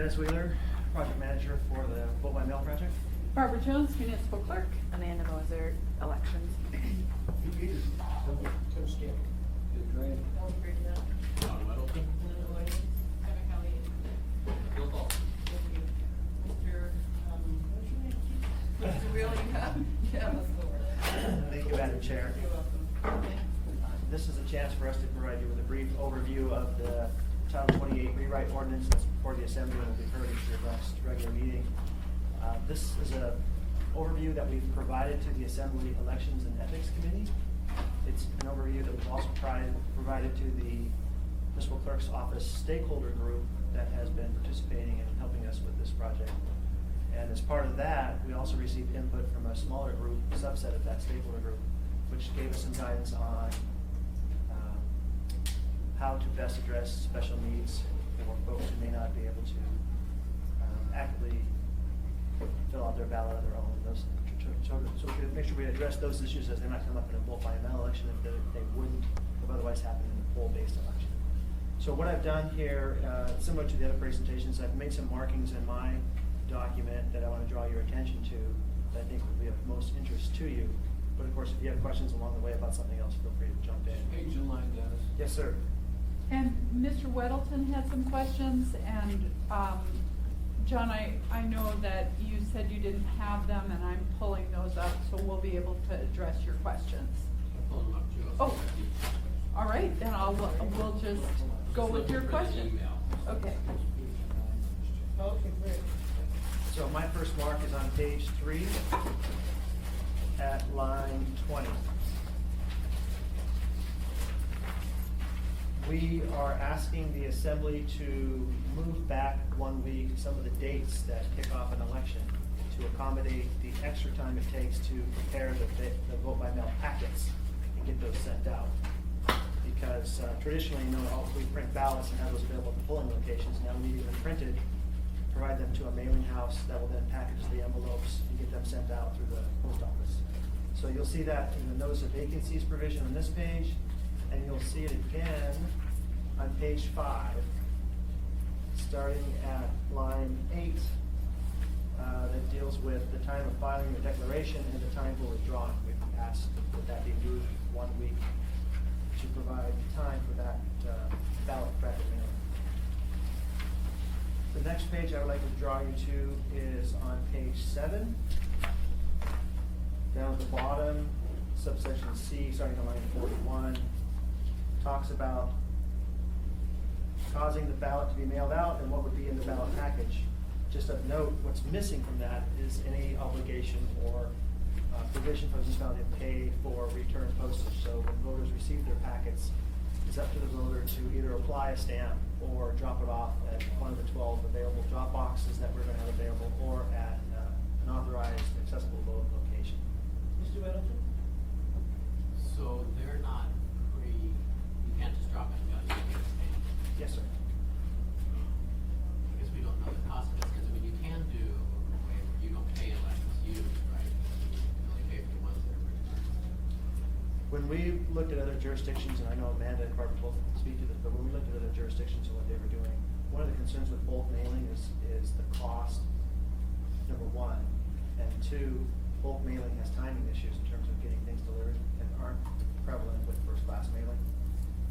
Dennis Wheeler, project manager for the Vote by Mail project. Barbara Jones, municipal clerk. Amanda Moser, elections. Tim Skip. Good drain. John Weddleton. Bill Hall. Mr. Wheeler, yeah, let's go. Thank you, Madam Chair. This is a chance for us to provide you with a brief overview of the Title 28 rewrite ordinance that's before the Assembly and will be heard at your next regular meeting. This is an overview that we've provided to the Assembly Elections and Ethics Committee. It's an overview that we've also provided to the Municipal Clerk's Office stakeholder group that has been participating and helping us with this project. And as part of that, we also received input from a smaller group, subset of that stakeholder group, which gave us some guidance on how to best address special needs for folks who may not be able to actively fill out their ballot on their own. So we can make sure we address those issues as they might come up in a vote by mail election if they wouldn't have otherwise happened in a poll-based election. So what I've done here, similar to the other presentations, I've made some markings in my document that I want to draw your attention to that I think would be of most interest to you. But of course, if you have questions along the way about something else, feel free to jump in. Page in line, Dennis. Yes, sir. And Mr. Weddleton had some questions, and John, I know that you said you didn't have them, and I'm pulling those up, so we'll be able to address your questions. Pull them up, Joe. Oh, all right, then we'll just go with your question. Okay. Okay, great. So my first mark is on page 3 at line 20. We are asking the Assembly to move back 1 week some of the dates that kick off an election to accommodate the extra time it takes to prepare the vote by mail packets and get those sent out. Because traditionally, we print ballots and have those available at the polling locations. Now we need them printed, provide them to a mailing house that will then package the envelopes and get them sent out through the post office. So you'll see that in the notice of vacancies provision on this page, and you'll see it again on page 5, starting at line 8, that deals with the time of filing the declaration and the time for withdrawing. We've asked that that be moved 1 week to provide time for that ballot bracket mailing. The next page I would like to draw you to is on page 7. Down at the bottom, subsection C, starting on line 41, talks about causing the ballot to be mailed out and what would be in the ballot package. Just of note, what's missing from that is any obligation or provision for the municipality to pay for return postage. So when voters receive their packets, it's up to the voter to either apply a stamp or drop it off at one of the 12 available drop boxes that we're going to have available, or at an authorized accessible vote location. Mr. Weddleton? So they're not free, you can't just drop it in, you get a stamp. Yes, sir. I guess we don't know the cost of this, because I mean, you can do a way where you don't pay unless it's used, right? You only pay for the ones that are returned. When we looked at other jurisdictions, and I know Amanda and Barbara both speak to this, but when we looked at other jurisdictions and what they were doing, one of the concerns with bulk mailing is the cost, number 1, and 2, bulk mailing has timing issues in terms of getting things delivered and aren't prevalent with first class mailing.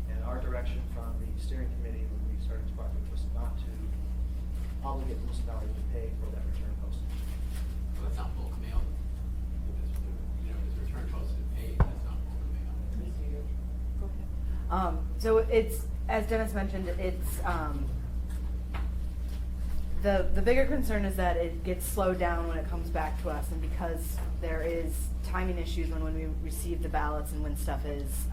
And our direction from the steering committee when we started this project was not to obligate the municipality to pay for that return postage. So that's not bulk mail. Because, you know, it's return postage paid, that's not bulk mail. So it's, as Dennis mentioned, it's, the bigger concern is that it gets slowed down when it comes back to us, and because there is timing issues when we receive the ballots and when stuff is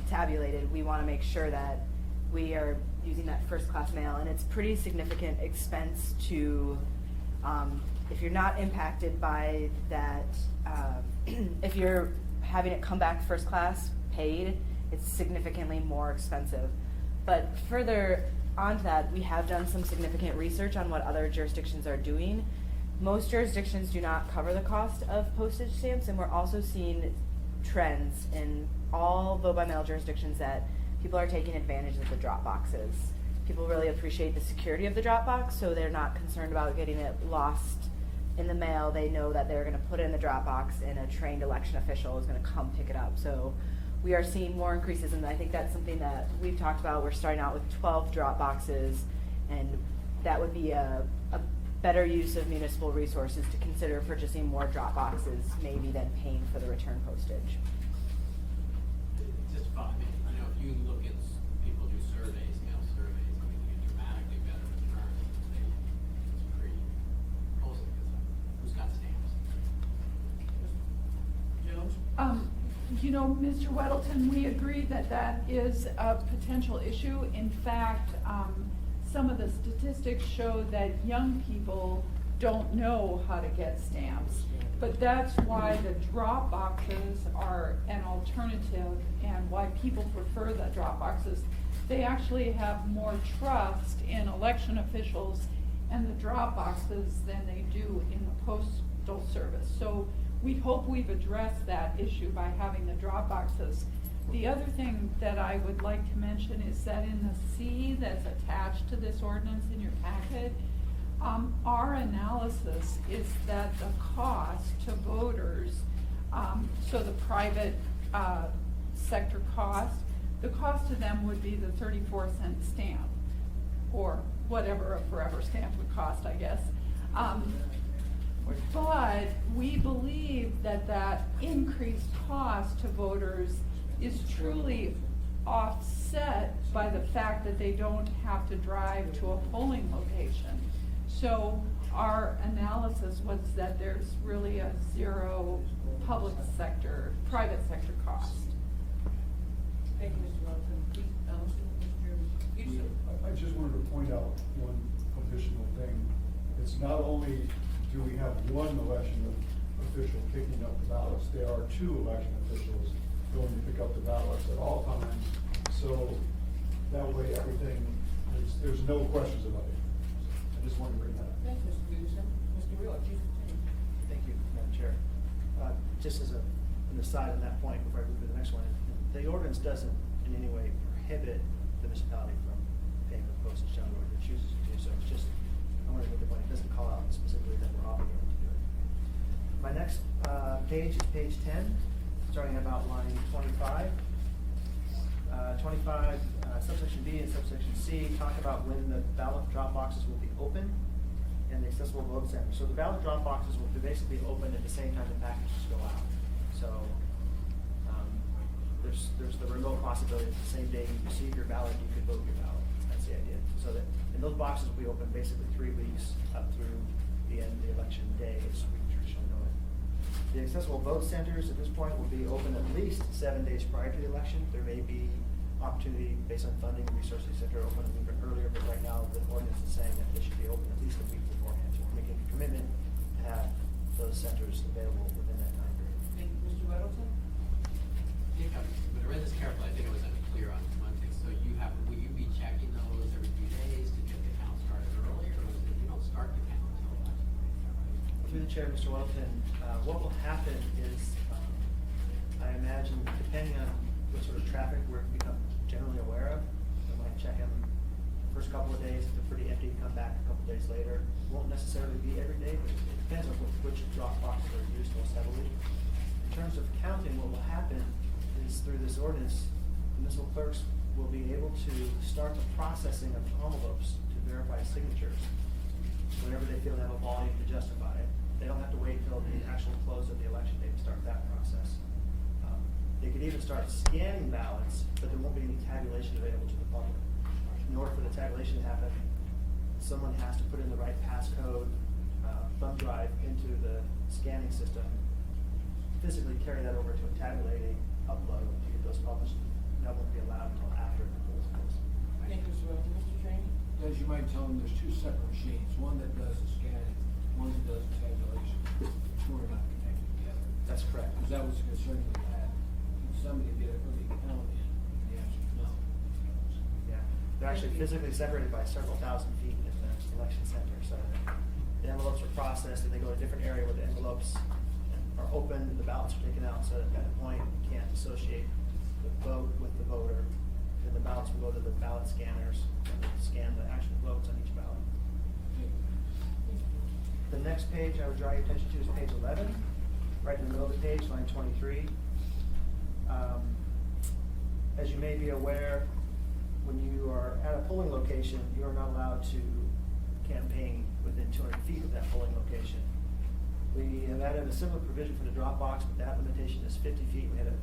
tabulated, we want to make sure that we are using that first class mail, and it's pretty significant expense to, if you're not impacted by that, if you're having it come back first class paid, it's significantly more expensive. But further on to that, we have done some significant research on what other jurisdictions are doing. Most jurisdictions do not cover the cost of postage stamps, and we're also seeing trends in all vote by mail jurisdictions that people are taking advantage of the drop boxes. people really appreciate the security of the Dropbox, so they're not concerned about getting it lost in the mail. They know that they're gonna put it in the Dropbox and a trained election official is gonna come pick it up. So we are seeing more increases, and I think that's something that we've talked about. We're starting out with 12 Dropboxes, and that would be a better use of municipal resources to consider purchasing more Dropboxes maybe than paying for the return postage. Just fun, I mean, if you look at people do surveys, mail surveys, I mean, you get dramatically better returns. It's pretty, mostly because who's got stamps? Jones? You know, Mr. Weddleton, we agree that that is a potential issue. In fact, some of the statistics show that young people don't know how to get stamps. But that's why the drop boxes are an alternative and why people prefer the drop boxes. They actually have more trust in election officials and the drop boxes than they do in the postal service. So we hope we've addressed that issue by having the drop boxes. The other thing that I would like to mention is that in the C that's attached to this ordinance in your packet, our analysis is that the cost to voters, so the private sector cost, the cost to them would be the 34-cent stamp, or whatever a forever stamp would cost, I guess. But we believe that that increased cost to voters is truly offset by the fact that they don't have to drive to a polling location. So our analysis was that there's really a zero private sector cost. Thank you, Mr. Weddleton. Mr. Peterson? I just wanted to point out one additional thing. It's not only do we have one election official picking up the ballots, there are 2 election officials going to pick up the ballots at all times. So that way everything, there's no questions about it. I just wanted to bring that up. Thank you, Mr. Peterson. Mr. Wheeler, Chief Attorney. Thank you, Madam Chair. Just as an aside on that point, before I move to the next one, the ordinance doesn't in any way prohibit the municipality from paying the postage down or it chooses to do so. It's just, I want to make the point, it doesn't call out specifically that we're obligated to do it. My next page is page 10, starting at about line 25. 25, subsection B and subsection C talk about when the ballot drop boxes will be open and the accessible vote center. So the ballot drop boxes will be basically open at the same time the packages go out. So there's the remote possibility that the same day you receive your ballot, you could vote your ballot. That's the idea. So that, and those boxes will be open basically 3 weeks up through the end of the election day, as we traditionally know it. The accessible vote centers at this point will be open at least 7 days prior to the election. There may be opportunity based on funding and resources, et cetera, open a little bit earlier, but right now the ordinance is saying that they should be open at least a week beforehand. So we're making a commitment to have those centers available within that time period. Thank you, Mr. Weddleton. I think when I read this carefully, I think it was unclear on one thing. So will you be checking those every few days to get the count started earlier, or is it you don't start the count until election day, is that right? Through the chair, Mr. Weldon, what will happen is, I imagine, depending on what sort of traffic we're become generally aware of, we might check them the first couple of days. If they're pretty empty, come back a couple of days later. Won't necessarily be every day, but it depends on which drop boxes are used most heavily. In terms of counting, what will happen is through this ordinance, municipal clerks will be able to start the processing of envelopes to verify signatures whenever they feel they have a volume to justify it. They don't have to wait until the actual close of the election day to start that process. They could even start scanning ballots, but there won't be any tabulation available to the public. In order for the tabulation to happen, someone has to put in the right passcode, thumb drive into the scanning system, physically carry that over to a tabulating upload to get those published. That won't be allowed until after the polls close. Thank you, Mr. Weddleton. Mr. Trainee? As you might tell them, there's 2 separate machines, one that does the scanning, one that does the tabulation. The 2 are not connected together. That's correct. Because that was a concern we had. Can somebody get an early count in? The answer is no. Yeah, they're actually physically separated by several thousand feet in the election center, so the envelopes are processed and they go to a different area where the envelopes are open, the ballots are taken out, so at that point, you can't associate the vote with the voter. and the ballots will go to the ballot scanners, and they scan the actual votes on each ballot. The next page I would draw your attention to is page 11, right in the middle of the page, line 23. As you may be aware, when you are at a polling location, you are not allowed to campaign within 200 feet of that polling location. We have added a similar provision for the drop box, but that limitation is 50 feet. We had a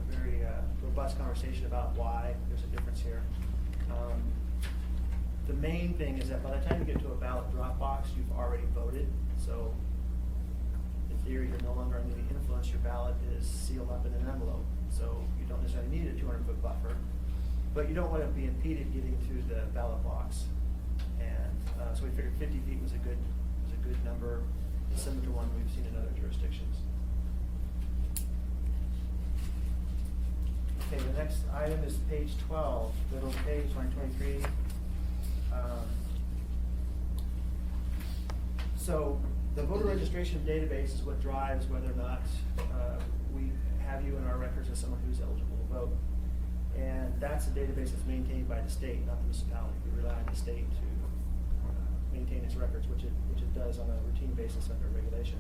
very robust conversation about why there's a difference here. The main thing is that by the time you get to a ballot drop box, you've already voted. So in theory, you're no longer under the influence. Your ballot is sealed up in an envelope. So you don't necessarily need a 200-foot buffer, but you don't want to be impeded getting through the ballot box. And so we figured 50 feet was a good number, similar to one we've seen in other jurisdictions. Okay, the next item is page 12, middle page, line 23. So the voter registration database is what drives whether or not we have you in our records as someone who's eligible to vote. And that's a database that's maintained by the state, not the municipality. We rely on the state to maintain its records, which it does on a routine basis under regulation.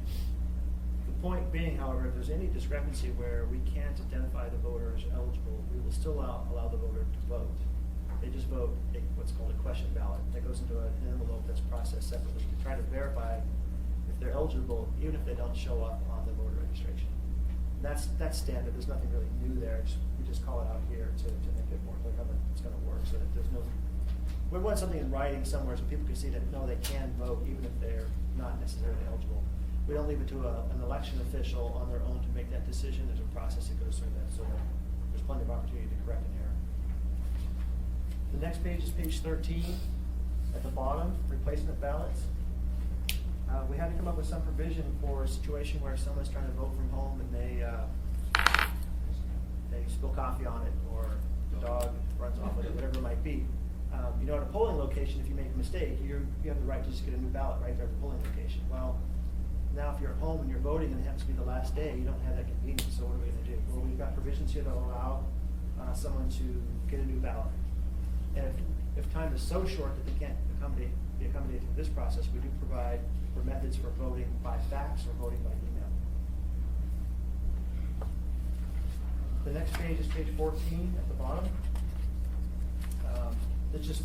The point being, however, if there's any discrepancy where we can't identify the voter as eligible, we will still allow the voter to vote. They just vote what's called a question ballot that goes into an envelope that's processed separately to try to verify if they're eligible, even if they don't show up on the voter registration. That's standard. There's nothing really new there. We just call it out here to make it more clear how it's going to work. So that there's no. We want something in writing somewhere so people can see that no, they can vote even if they're not necessarily eligible. We don't leave it to an election official on their own to make that decision. There's a process that goes through that, so that there's plenty of opportunity to correct an error. The next page is page 13. At the bottom, replacement ballots. We had to come up with some provision for a situation where someone's trying to vote from home and they spill coffee on it, or the dog runs off with it, whatever it might be. You know, at a polling location, if you make a mistake, you have the right to just get a new ballot right there at the polling location. Well, now if you're at home and you're voting and it happens to be the last day, you don't have that convenience, so what are we going to do? Well, we've got provisions here that allow someone to get a new ballot. And if time is so short that they can't be accommodated through this process, we do provide for methods for voting by fax or voting by email. The next page is page 14 at the bottom. It's just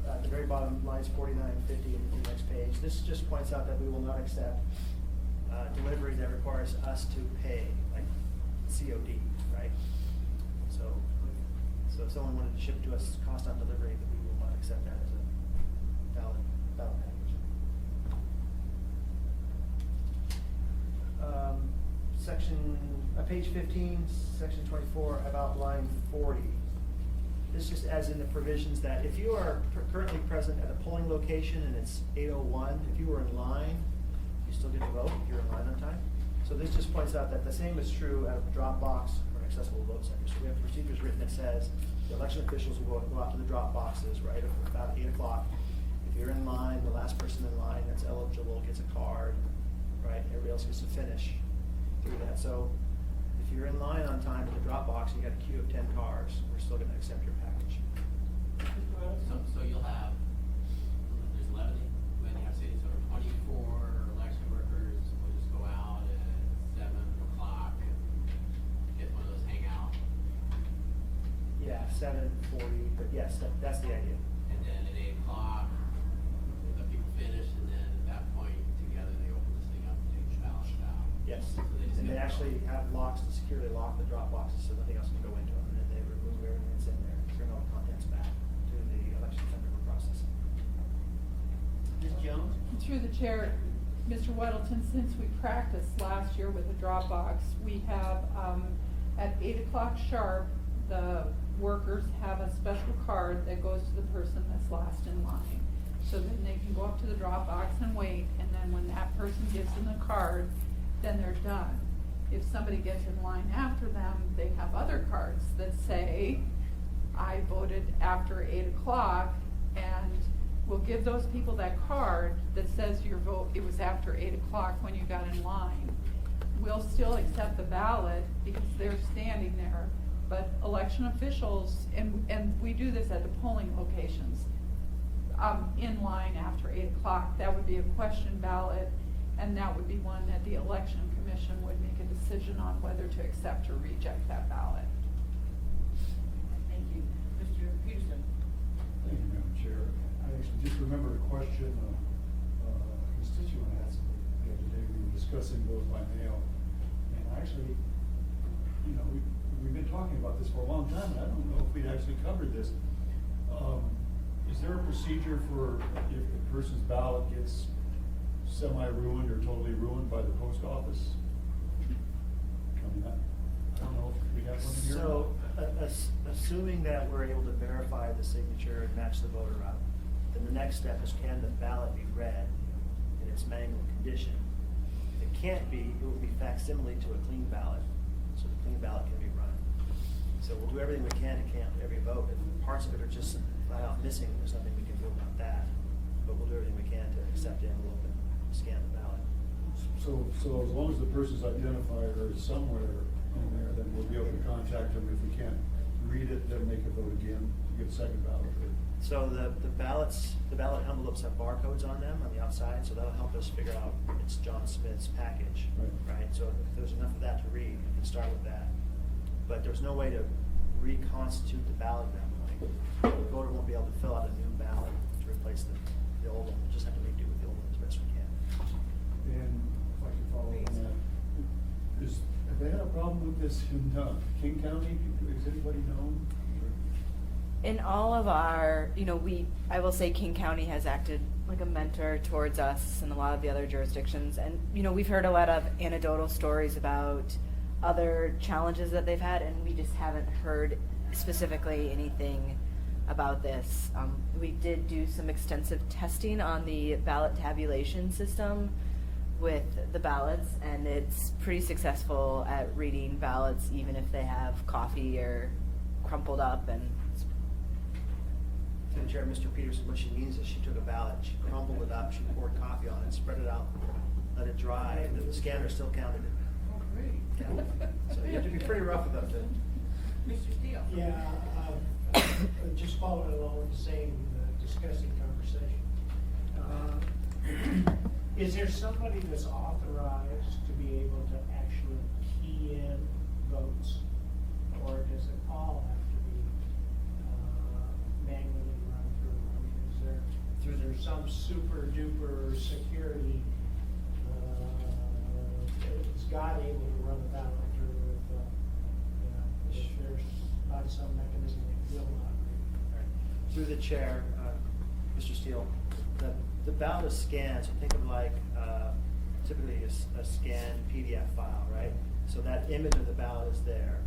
at the very bottom, lines 49 and 50 in the next page. This just points out that we will not accept delivery that requires us to pay, like COD, right? So if someone wanted to ship it to us cost on delivery, that we will not accept that as a valid package. Page 15, section 24, about line 40. This just adds in the provisions that if you are currently present at a polling location and it's 8:01, if you were in line, you still get to vote if you're in line on time. So this just points out that the same is true at a drop box or an accessible vote center. So we have procedures written that says the election officials will go out to the drop boxes, right, about 8 o'clock. If you're in line, the last person in line that's eligible gets a card, right? Everybody else gets to finish through that. So if you're in line on time at the drop box, you got a queue of 10 cars, we're still going to accept your package. So you'll have, there's 11, when you have, say, sort of 24 election workers will just go out at 7 o'clock and get one of those hangout. Yeah, 7:40, but yes, that's the idea. And then at 8 o'clock, the people finish, and then at that point, together, they open this thing up and take the ballots out. Yes, So they just and they get- actually have locks to securely lock the drop boxes so nothing else can go into them, and then they remove everything that's in there, turn all the contents back to the election center for processing. Ms. Jones? Through the chair, Mr. Weddleton, since we practiced last year with the drop box, we have, at 8 o'clock sharp, the workers have a special card that goes to the person that's last in line. So then they can go up to the drop box and wait, and then when that person gives them the card, then they're done. If somebody gets in line after them, they have other cards that say, I voted after 8 o'clock, and we'll give those people that card that says your vote, it was after 8 o'clock when you got in line. We'll still accept the ballot because they're standing there but election officials, and we do this at the polling locations, in line after 8 o'clock, that would be a question ballot, and that would be one that the election commission would make a decision on whether to accept or reject that ballot. Thank you. Mr. Peterson? Thank you, Madam Chair. I actually just remembered a question a constituent asked the other day. We were discussing vote by mail. And actually, you know, we've been talking about this for a long time, and I don't know if we'd actually covered this. Is there a procedure for if a person's ballot gets semi-ruined or totally ruined by the post office? I mean, I don't know if we have one here. So, assuming that we're able to verify the signature and match the voter up, then the next step is, can the ballot be read in its manual condition? If it can't be, it will be facsimile to a clean ballot, so the clean ballot can be run. So we'll do everything we can to count every vote. If parts of it are just flat out missing, there's nothing we can do about that. But we'll do everything we can to accept the envelope and scan the ballot. So as long as the person's identifier is somewhere in there, then we'll be able to contact them. If we can't read it, then make a vote again to get a second ballot. So the ballot envelopes have barcodes on them on the outside, so that'll help us figure out it's John Smith's package, Right. right? So if there's enough of that to read, we can start with that. But there's no way to reconstitute the ballot at that point. The voter won't be able to fill out a new ballot to replace the old one. We'll just have to make do with the old one as best we can. And if I can follow up on that, have they had a problem with this in King County? Is anybody known? In all of our, I will say King County has acted like a mentor towards us and a lot of the other jurisdictions. And, we've heard a lot of anecdotal stories about other challenges that they've had, and we just haven't heard specifically anything about this. We did do some extensive testing on the ballot tabulation system with the ballots, and it's pretty successful at reading ballots even if they have coffee or crumpled up. And To the chair, Mr. Peterson, what she means is she took a ballot, she crumpled it up, she poured coffee on it, spread it out, let it dry, and the scanner still counted it. Oh, great. Yeah. So you have to be pretty rough about it. Mr. Steele? Yeah, just following along with the same discussing conversation. Is there somebody that's authorized to be able to actually key in votes? Or does it all have to be manually run through? I mean, is there some super duper security is God able to run the ballot through if there's not some mechanism that will not read? Through the chair, Mr. Steele, the ballot is scanned, so think of like typically a scanned PDF file, right? So that image of the ballot is there,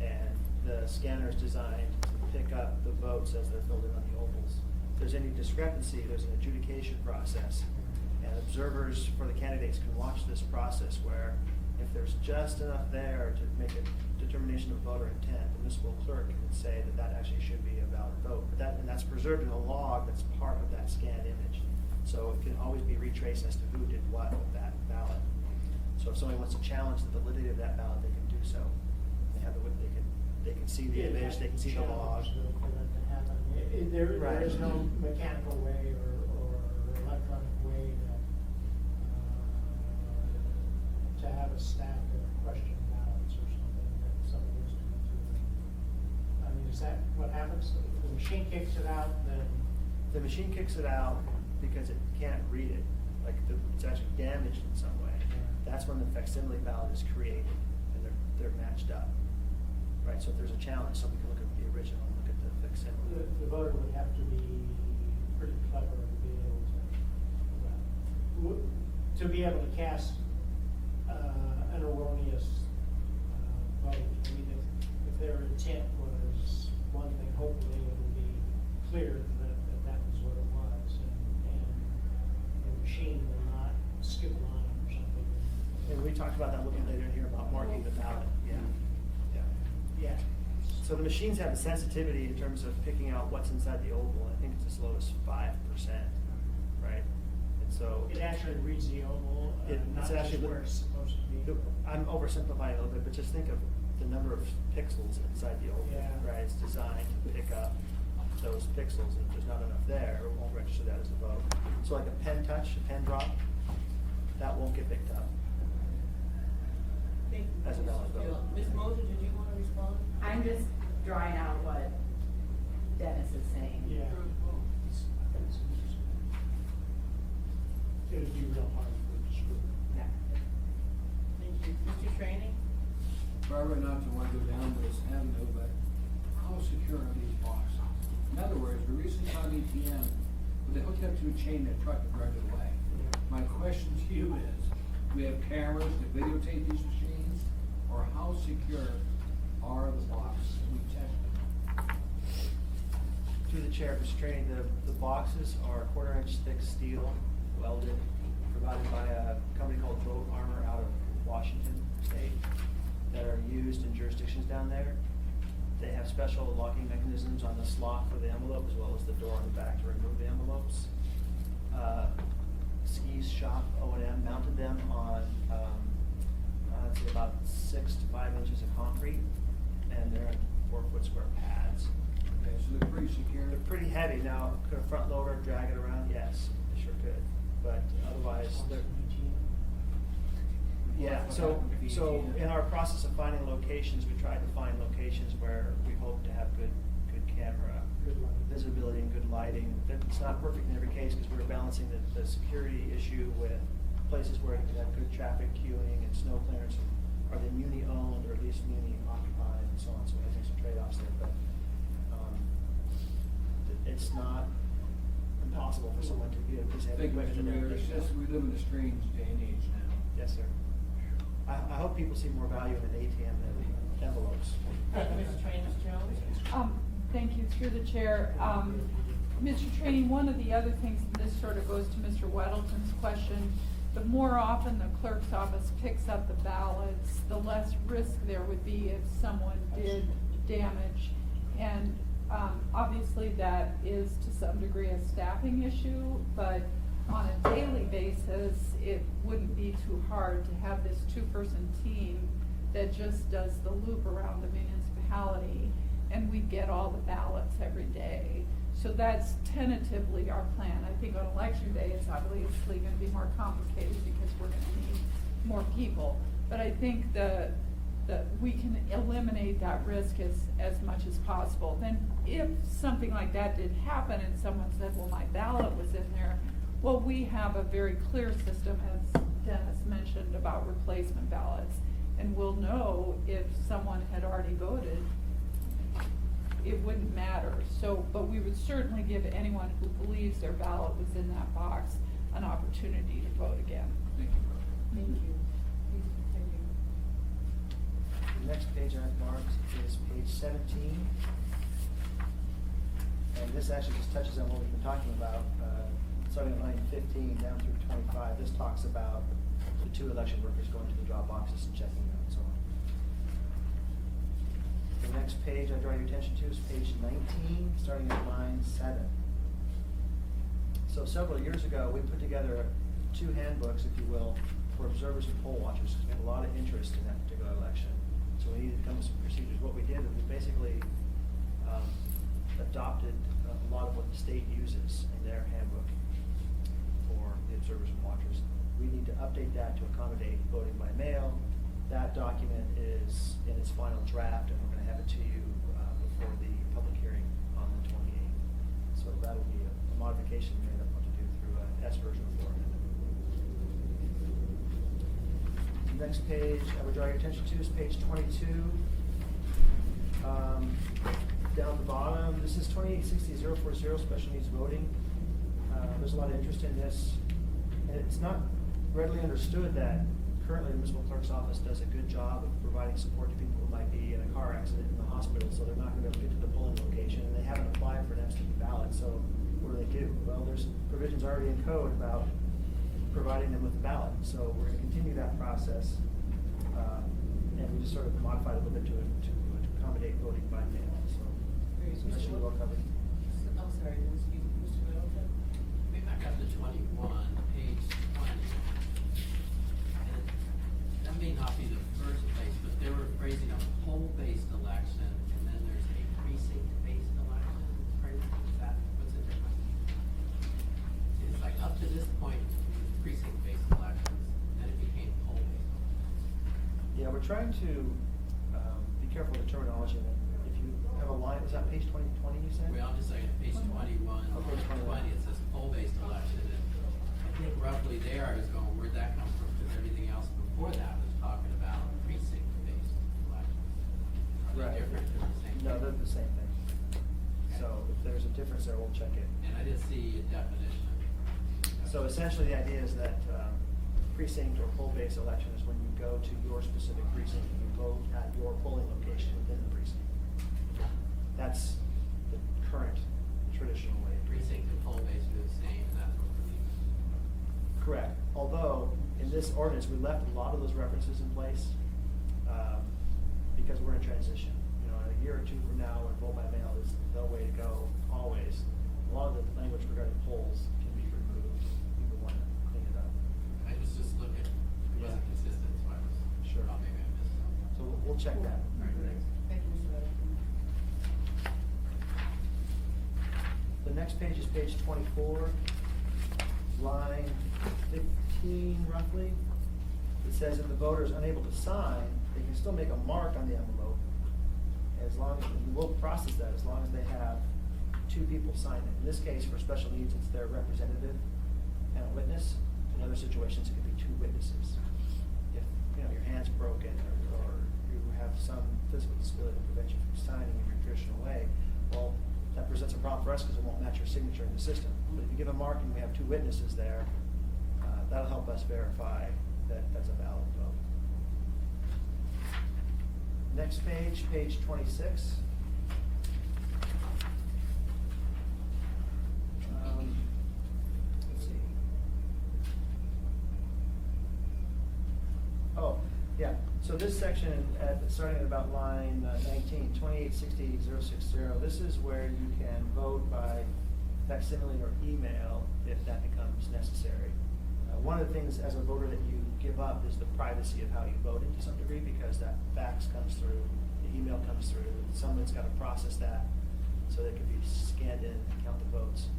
and the scanner is designed to pick up the votes as they're filled in on the ovals. If there's any discrepancy, there's an adjudication process, and observers for the candidates can watch this process where if there's just enough there to make a determination of voter intent, the municipal clerk can say that that actually should be a valid vote. But that's preserved in a log that's part of that scanned image. So it can always be retraced as to who did what with that ballot. So if somebody wants to challenge the validity of that ballot, they can do so. They can see the image, they can see the log. For that to happen. There Right. is no mechanical way or electronic way to have a stack of question ballots or something that somebody is doing through. I mean, is that what happens? The machine kicks it out, then? The machine kicks it out because it can't read it, like it's actually damaged in some way. That's when the facsimile ballot is created and they're matched up. Right, so if there's a challenge, somebody can look at the original and look at the facsimile. The voter would have to be pretty clever to be able to cast an erroneous vote. I mean, if their intent was one thing, hopefully it will be clear that was what it was, and the machine will not skip a line or something. And we talked about that a little bit later in here about marking the ballot, yeah. Yeah. So the machines have a sensitivity in terms of picking out what's inside the oval. I think it's as low as 5%, right? And So. It actually reads the oval, It's not just actually where it's supposed to be. I'm oversimplifying a little bit, but just think of the number of pixels inside the oval, Yeah. right? It's designed to pick up those pixels, and if there's not enough there, it won't register that as a vote. So like a pen touch, a pen drop, that won't get picked up. Thank you. As a valid Mr. Steele. vote. Ms. Moser, did you want to respond? I'm just drawing out what Dennis is saying. Yeah. It'd be real hard for the school. Yeah. Thank you. Mr. Training? Probably not to want to go down this avenue, but how secure are these boxes? In other words, we recently found ATM, but they hooked up to a chain that truck and drove it away. My question to you is, do we have cameras to videotape these machines, or how secure are the boxes? We tested them. Through the chair, Mr. Trainee, the boxes are 1/4 inch thick steel, welded, provided by a company called Boat Armor out of Washington State, that are used in jurisdictions down there. They have special locking mechanisms on the slot for the envelope, as well as the door on the back to remove the envelopes. Ski's shop, O&M, mounted them on, I'd say about 6 to 5 inches of concrete, and they're in 4-foot square pads. Okay, so they're pretty secure. They're pretty heavy. Now, could a front loader drag it around? Yes, they sure could. But otherwise, they're, yeah, so in our process of finding locations, we tried to find locations where we hope to have good camera Good lighting. visibility and good lighting. It's not perfect in every case, because we're balancing the security issue with places where you can have good traffic queuing and snow clearance. Are they muni-owned, or at least muni-occupied, and so on, so we have to make some trade-offs there, but, it's not impossible for someone to get, because they have Thank you, equipment Mr. and Mayor. everything. It's just, we live in a strange day and age now. Yes, sir. I hope people see more value in an ATM than envelopes. Thank you, Mr. Training. Ms. Jones? Thank you, through the chair. Mr. Trainee, one of the other things, and this sort of goes to Mr. Weddleton's question, the more often the clerk's office picks up the ballots, the less risk there would be if someone did damage. And obviously that is to some degree a staffing issue, but on a daily basis, it wouldn't be too hard to have this 2-person team that just does the loop around the municipality, and we get all the ballots every day. So that's tentatively our plan. I think on election day, it's obviously gonna be more complicated because we're gonna need more people. But I think that we can eliminate that risk as much as possible. Then if something like that did happen and someone said, well, my ballot was in there, well, we have a very clear system, as Dennis mentioned, about replacement ballots. And we'll know if someone had already voted, it wouldn't matter. So, but we would certainly give anyone who believes their ballot was in that box an opportunity to vote again. Thank you. Thank you. Please continue. The next page I've marked is page 17. And this actually just touches on what we've been talking about, starting at line 15 down through 25. This talks about the 2 election workers going to the drop boxes and checking them and so on. The next page I draw your attention to is page 19, starting at line 7. So several years ago, we put together 2 handbooks, if you will, for observers and poll watchers, because we had a lot of interest in that particular election. So we needed to come with some procedures. What we did is we basically adopted a lot of what the state uses in their handbook for the observers and watchers. We need to update that to accommodate voting by mail. That document is in its final draft, and we're going to have it to you before the public hearing on the 28th. So that'll be a modification we may have to do through a S version of Florida. Next page I would draw your attention to is page 22. Down at the bottom, this is 2860-040 special needs voting. There's a lot of interest in this. And it's not readily understood that currently the municipal clerk's office does a good job of providing support to people who might be in a car accident in the hospital, so they're not going to be able to get to the polling location, and they haven't applied for an absentee ballot. So what do? Well, there's provisions already in code about providing them with a ballot. So we're going to continue that process, and we just sort of modified it a little bit to accommodate voting by mail. So that should be well covered. I'm sorry, excuse me, Mr. Middleton? Back up to 21, page trying to be careful of the terminology. If you have a line, is that page 20, you said? Well, I'm just saying, page 21, Oh, page 21. it says poll-based election, and I think roughly there I was going, where'd that come from? Because everything else before that was talking about precinct-based elections. Are Right. they different or the same? No, they're the same thing. So if there's a difference there, we'll check it. And I didn't see a definition of it. So essentially, the idea is that precinct or poll-based election is when you go to your specific precinct and you vote at your polling location within the precinct. That's the current traditional way. Precinct and poll-based are the same, and that's what we're leaving. Correct. Although, in this ordinance, we left a lot of those references in place because we're in transition. You know, in a year or two from now, when vote by mail is the way to go, always, a lot of the language regarding polls can be removed. We would want to clean it up. I was just looking, it wasn't Yeah. consistent, so I was, Sure. oh, maybe I missed something. So we'll check that. All right, thanks. Thank you, Mr. Weddleton. The next page is page 24, line 15 roughly. It says if the voter is unable to sign, they can still make a mark on the envelope as long as, and we'll process that as long as they have two people sign it. In this case, for special needs, it's their representative and a witness. In other situations, it could be two witnesses. If, you know, your hand's broken or you have some physical disability that prevents you from signing in your traditional way, well, that presents a problem for us because it won't match your signature in the system. But if you give a mark and we have two witnesses there, that'll help us verify that that's a valid vote. Next page, page 26. Let's see. Oh, yeah, so this section, starting at about line 19, 2860-060, this is where you can vote by facsimile or email if that becomes necessary. One of the things as a voter that you give up is the privacy of how you voted to some degree, because that fax comes through, the email comes through, someone's got to process that so that it can be scanned in and count the votes.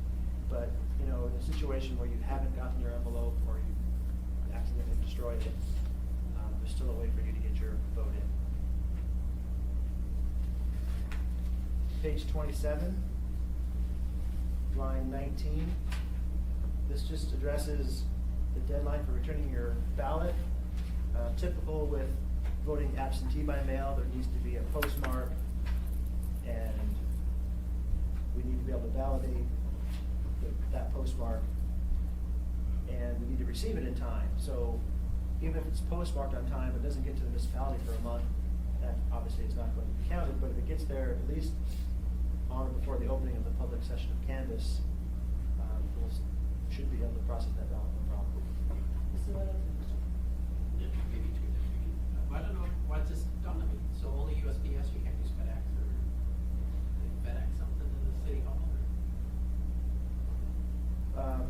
But, you know, in a situation where you haven't gotten your envelope or you accidentally destroyed it, there's still a way for you to get your vote in. Page 27, line 19. This just addresses the deadline for returning your ballot. Typical with voting absentee by mail, there needs to be a postmark, and we need to be able to validate that postmark, and we need to receive it in time. So even if it's postmarked on time, it doesn't get to the municipality for a month, that obviously is not going to be counted, but if it gets there at least on or before the opening of the public session of canvass, we'll should be able to process that ballot, no problem. Mr. Weddleton. Yeah, maybe two different. I don't know, why it's just done, I mean, so only USPS, you can't use FedEx or FedEx something in the city hall or?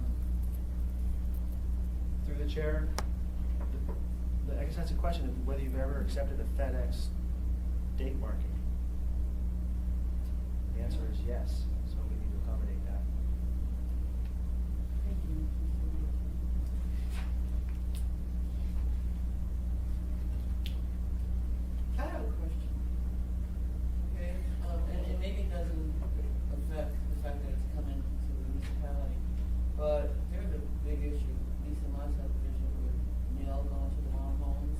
Through the chair, I guess that's a question of whether you've ever accepted a FedEx date marking. The answer is yes, so we need to accommodate that. Thank you, Mr. Weddleton. I have a question. Okay, and maybe it doesn't affect the fact that it's coming to the municipality, but there's a big issue, at least in my subdivision, with mail going to the wrong homes,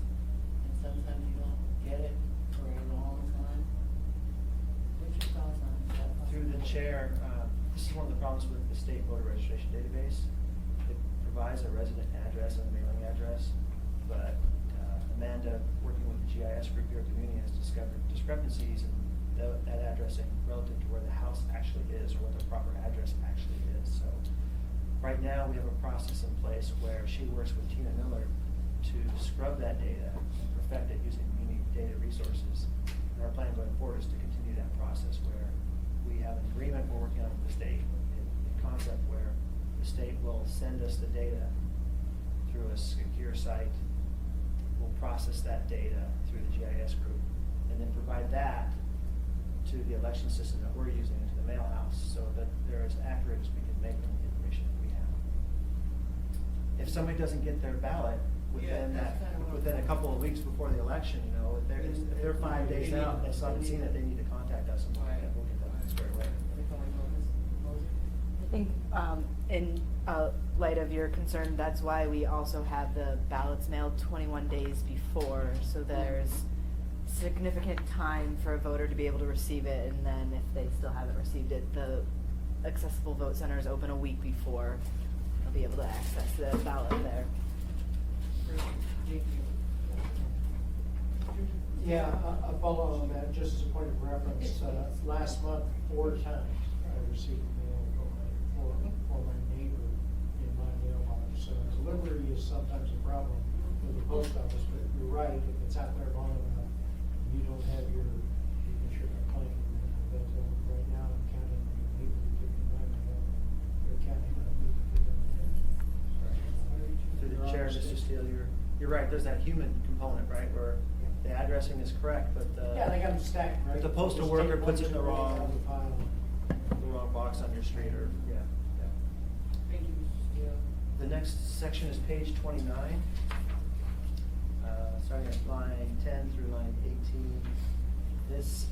and sometimes you don't get it for a long time. What's your thoughts on that? Through the chair, this is one of the problems with the state voter registration database. It provides a resident address and a mailing address, but Amanda, working with the GIS group here at the community, has discovered discrepancies in that addressing relative to where the house actually is or what the proper address actually is. So right now, we have a process in place where she works with Tina Miller to scrub that data and perfect it using community data resources. And our plan going forward is to continue that process where we have an agreement we're working on with the state in concept where the state will send us the data through a secure site. We'll process that data through the GIS group and then provide that to the election system that we're using into the mail house so that they're as accurate as we can make them with the information that we have. If somebody doesn't get their ballot, within Yeah, that, that's kinda what I'm within a saying. couple of weeks before the election, you know, if they're 5 days They need- out, and they still haven't they seen need- it, they need to contact us and we'll Right. get that squared away. They come and propose it. I think, in light of your concern, that's why we also have the ballots mailed 21 days before, so there's significant time for a voter to be able to receive it, and then if they still haven't received it, the accessible vote centers open a week before. They'll be able to access the ballot there. Thank you. Yeah, I'll follow on that, just as a point of reference, last month, 4 times I received mail for my neighbor in my mailbox. So delivery is sometimes a problem with the post office, but you're right, if it's out there long enough, you don't have your claim. But right now, I'm counting on my neighbor to give me my mail, they're counting on me to give them theirs. Through the chair, Mr. Steele, you're right, there's that human component, right, where the addressing is correct, but Yeah, they got them stacked, right? But the postal Just worker take puts it in the one wrong- out of the pile. the wrong box on your street or, yeah. Thank you, Mr. Steele. The next section is page 29, starting at line 10 through line 18. This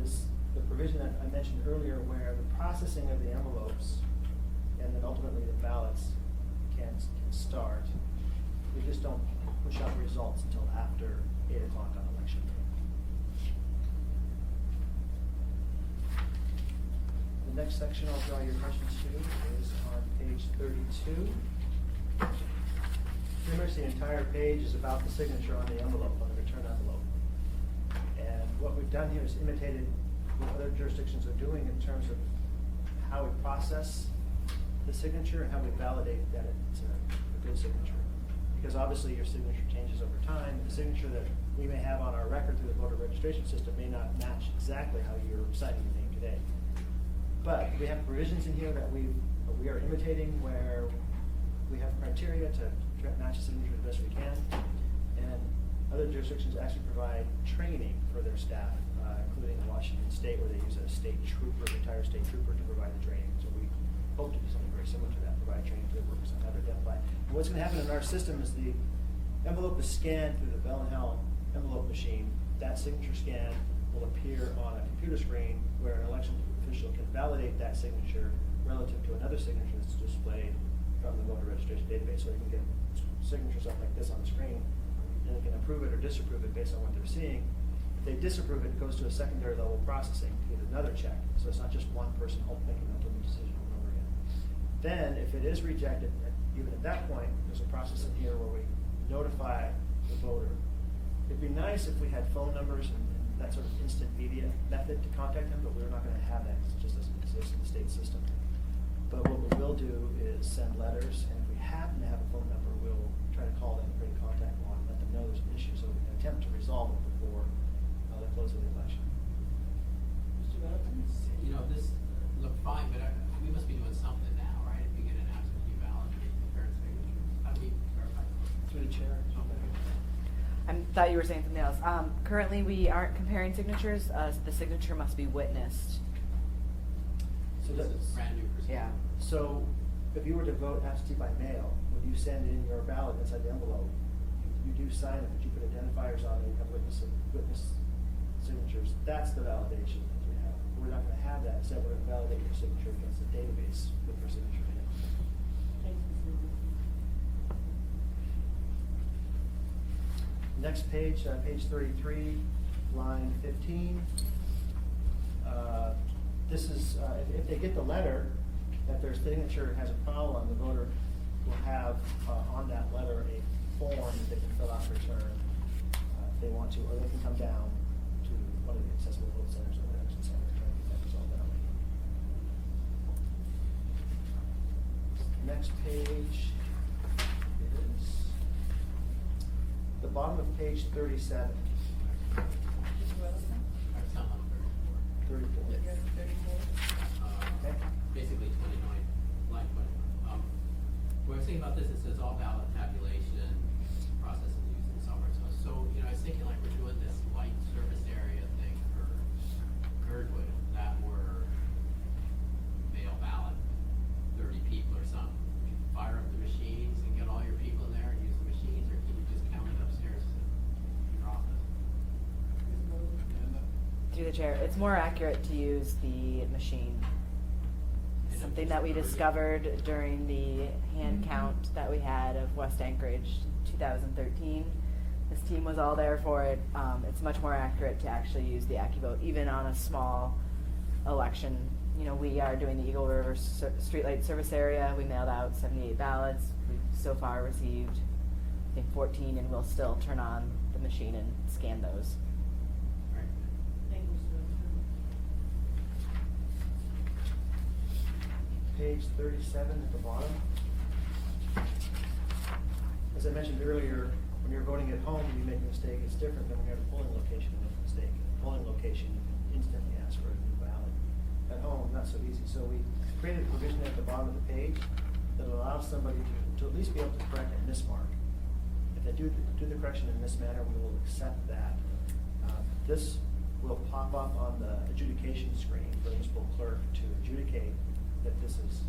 is the provision that I mentioned earlier where the processing of the envelopes and then ultimately the ballots can start. We just don't push out results until after 8 o'clock on election day. The next section I'll draw your attention to is on page 32. Pretty much the entire page is about the signature on the envelope, on the return envelope. And what we've done here is imitated what other jurisdictions are doing in terms of how we process the signature and how we validate that it's a good signature. Because obviously your signature changes over time. The signature that we may have on our record through the voter registration system may not match exactly how you're signing your name today. But we have provisions in here that we are imitating where we have criteria to match the signature the best we can. And other jurisdictions actually provide training for their staff, including Washington State, where they use a state trooper, retired state trooper, to provide the training. So we hope to do something very similar to that, provide training to the workers on how to identify. And what's going to happen in our system is the envelope is scanned through the Bell & Howell envelope machine. That signature scan will appear on a computer screen where an election official can validate that signature relative to another signature that's displayed from the voter registration database. So you can get signatures up like this on the screen, and they can approve it or disapprove it based on what they're seeing. If they disapprove it, it goes to a secondary level processing to get another check. So it's not just one person making the ultimate decision over and over again. Then, if it is rejected, even at that point, there's a process in here where we notify the voter. It'd be nice if we had phone numbers and that sort of instant media method to contact them, but we're not going to have that. It just doesn't exist in the state system. But what we will do is send letters, and if we happen to have a phone number, we'll try to call them, create a contact one, let them know there's an issue, so we can attempt to resolve it before the close of the election. Mr. Middleton? You know, this looked fine, but we must be doing something now, right? If we get an absentee ballot, we compare signatures. How do we verify? Through the chair. I thought you were saying something else. Currently, we aren't comparing signatures. The signature must be witnessed. So This that's is brand new procedure. Yeah. So if you were to vote absentee by mail, when you send in your ballot inside the envelope, you do sign it, but you put identifiers on it, you have witness signatures. That's the validation that we have. We're not going to have that. Instead, we're going to validate your signature against the database with your signature in it. Thank you, Mr. Middleton. Next page, page 33, line 15. This is, if they get the letter that their signature has a problem, the voter will have on that letter a form that they can fill out and return if they want to, or they can come down to one of the accessible vote centers or the election center and try to get that resolved that way. Next page is the bottom of page 37. Mr. Middleton? It's not on 34. 34. You have 34? Okay. Basically 29, line 29. When I was thinking about this, it says all ballot tabulation, processing used and so on and so on. So, you know, I was thinking like we're doing this light service area thing for Girdwood, that were mail ballot, 30 people or something. You fire up the machines and get all your people in there and use the machines, or can Through the chair, it's more accurate to use the machine. Something that we discovered during the hand count that we had of West Anchorage 2013. This team was all there for it. It's much more accurate to actually use the AccuVote, even on a small election. You know, we are doing the Eagle River Streetlight Service Area. We mailed out 78 ballots. We've so far received, I think, 14, and we'll still turn on the machine and scan those. Right. Thank you, Sue. Page 37 at the bottom. As I mentioned earlier, when you're voting at home, you make a mistake, it's different than when you're at a polling location and make a mistake. At a polling location, you can instantly ask for a new ballot. At home, not so easy. So we created a provision at the bottom of the page that allows somebody to at least be able to correct a mismark. If they do the correction in this manner, we will accept that. This will pop up on the adjudication screen for the municipal clerk to adjudicate that this is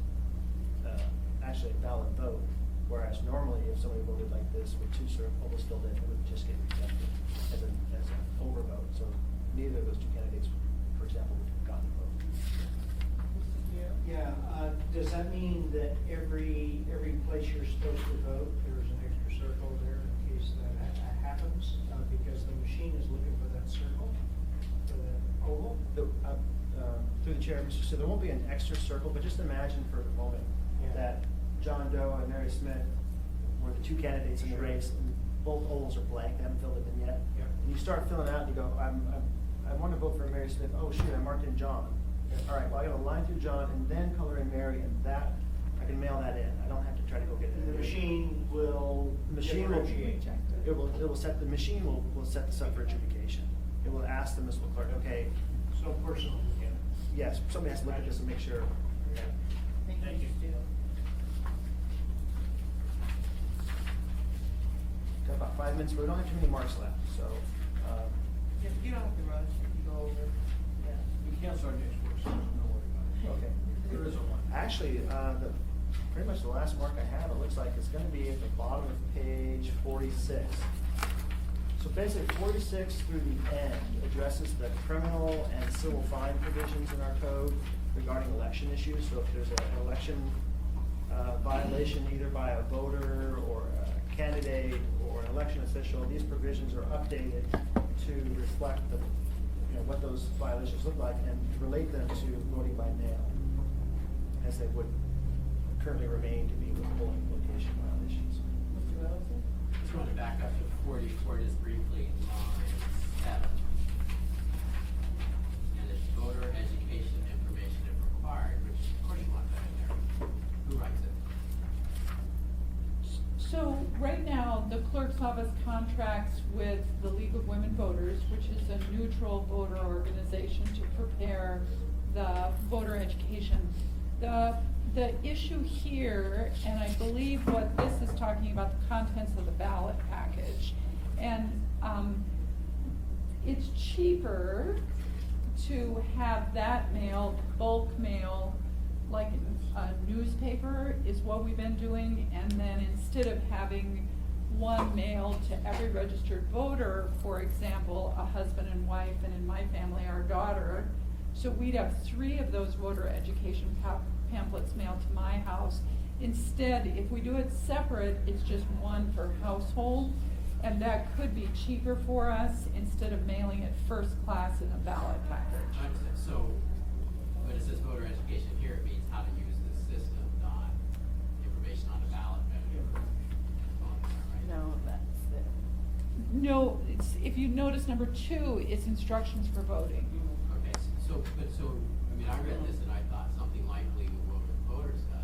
actually a valid vote. Whereas normally, if somebody voted like this with 2 circles filled in, it would just get rejected as an overvote. So neither of those 2 candidates, for example, would have gotten the vote. Yeah, does that mean that every place you're supposed to vote, there's an extra circle there in case that happens? Because the machine is looking for that circle, for that oval? Through the chair, Mr. So there won't be an extra circle, but just imagine for a moment Yeah. that John Doe and Mary Smith were the 2 candidates in the Sure. race, and both ovals are blank, they haven't filled it in yet. Yep. And you start filling out, and you go, I want to vote for Mary Smith. Oh shoot, I marked in John. Yep. All right, well, I got to line through John and then color in Mary, and that I can mail that in. I don't have to try to go get it. And the machine will differentiate. It will set the machine will set this up for adjudication. It will ask the municipal clerk, okay, So personal, yeah. yes, somebody has to look at this and make sure. Yeah. Thank you. Stu. Got about 5 minutes, but we don't have too many marks left, so. Yeah, you don't have to rush, if you go over, yeah. We cancel our next work session, don't worry about it. Okay. There is a one. Actually, pretty much the last mark I have, it looks like it's gonna be at the bottom of page 46. So basically, 46 through the end addresses the criminal and civil fine provisions in our code regarding election issues. So if there's an election violation either by a voter or a candidate or an election official, these provisions are updated to reflect the, what those violations look like and relate them to voting by mail, as they would currently remain to be with polling location violations. Mr. Middleton? Just want to back up to 44 just briefly, line 7. And it's voter education information if required, which of course you want that in there. Who writes it? So right now, the clerk's office contracts with the League of Women Voters, which is a neutral voter organization to prepare the voter education. The issue here, and I believe what this is talking about, the contents of the ballot package. And it's cheaper to have that mailed, bulk mail, like a newspaper is what we've been doing, and then instead of having one mailed to every registered voter, for example, a husband and wife, and in my family, our daughter, so we'd have 3 of those voter education pamphlets mailed to my house. Instead, if we do it separate, it's just 1 per household, and that could be cheaper for us instead of mailing it first class in a ballot package. I understand. So, when it says voter education here, it means how to use the system, not information on the ballot. Right? No, that's it. No, if you notice number 2, it's instructions for voting. Okay, so, I mean, I read this and I thought something like League of Voters does